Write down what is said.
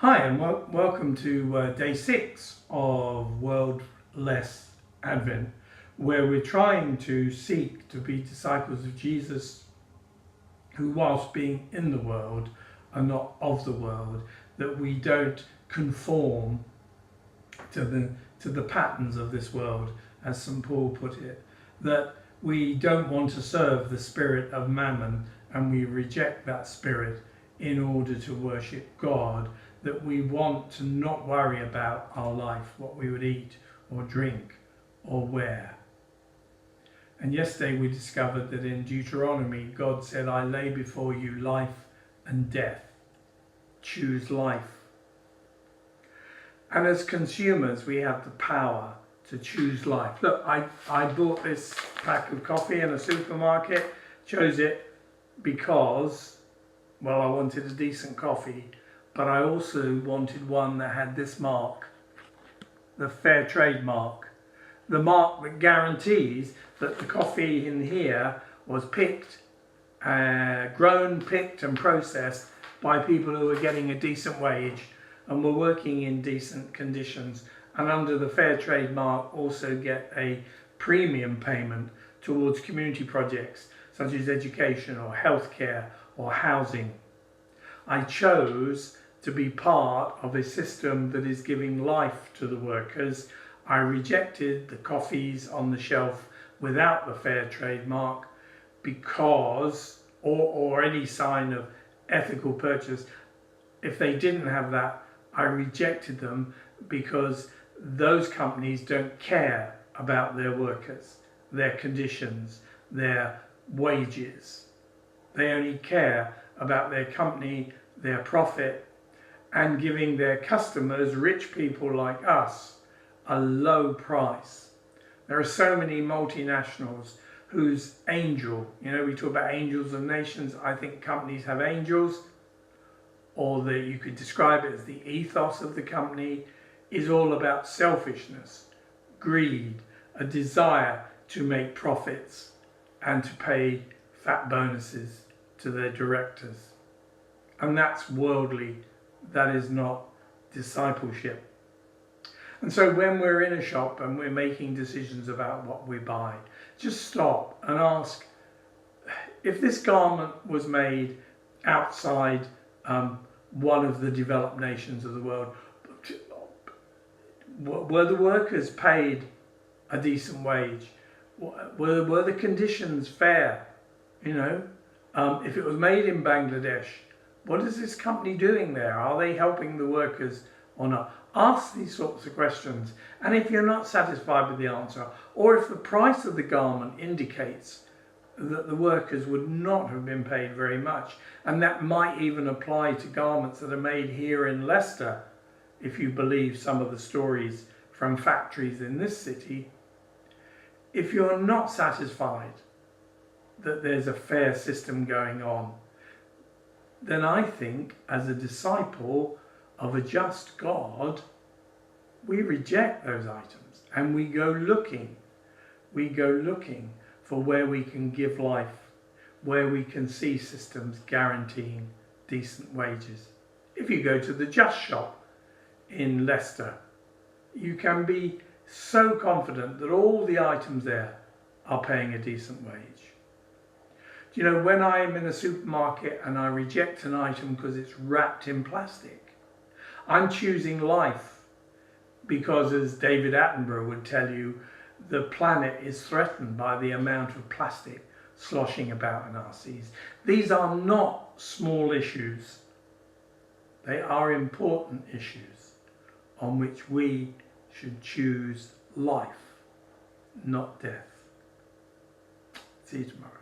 Hi, and welcome to day 6 of World Less Advent, where we're trying to seek to be disciples of Jesus who, whilst being in the world, are not of the world, that we don't conform to the patterns of this world, as St. Paul put it, that we don't want to serve the spirit of mammon and we reject that spirit in order to worship God, that we want to not worry about our life, what we would eat or drink or wear. And yesterday we discovered that in Deuteronomy, God said, I lay before you life and death. Choose life. And as consumers, we have the power to choose life. Look, I bought this pack of coffee in a supermarket, chose it because, well, I wanted a decent coffee, but I also wanted one that had this mark, the Fair Trade mark, the mark that guarantees that the coffee in here was picked, grown, picked and processed by people who are getting a decent wage and were working in decent conditions, and under the Fair Trade mark also get a premium payment towards community projects such as education or healthcare or housing. I chose to be part of a system that is giving life to the workers. I rejected the coffees on the shelf without the Fair Trade mark because, or any sign of ethical purchase. If they didn't have that, I rejected them because those companies don't care about their workers, their conditions, their wages. They only care about their company, their profit, and giving their customers, rich people like us, a low price. There are so many multinationals whose angel, we talk about angels of nations. I think companies have angels, or that you could describe it as the ethos of the company is all about selfishness, greed, a desire to make profits and to pay fat bonuses to their directors. And that's worldly, that is not discipleship. And so when we're in a shop and we're making decisions about what we buy, just stop and ask, if this garment was made outside one of the developed nations of the world, were the workers paid a decent wage? Were the conditions fair? If it was made in Bangladesh, what is this company doing there? Are they helping the workers or not? Ask these sorts of questions. And if you're not satisfied with the answer, or if the price of the garment indicates that the workers would not have been paid very much, and that might even apply to garments that are made here in Leicester, if you believe some of the stories from factories in this city, if you're not satisfied that there's a fair system going on, then I think as a disciple of a just God, we reject those items and we go looking for where we can give life, where we can see systems guaranteeing decent wages. If you go to the Just shop in Leicester, you can be so confident that all the items there are paying a decent wage. Do you know, when I'm in a supermarket and I reject an item because it's wrapped in plastic, I'm choosing life because, as David Attenborough would tell you, the planet is threatened by the amount of plastic sloshing about in our seas. These are not small issues. They are important issues on which we should choose life, not death. See you tomorrow.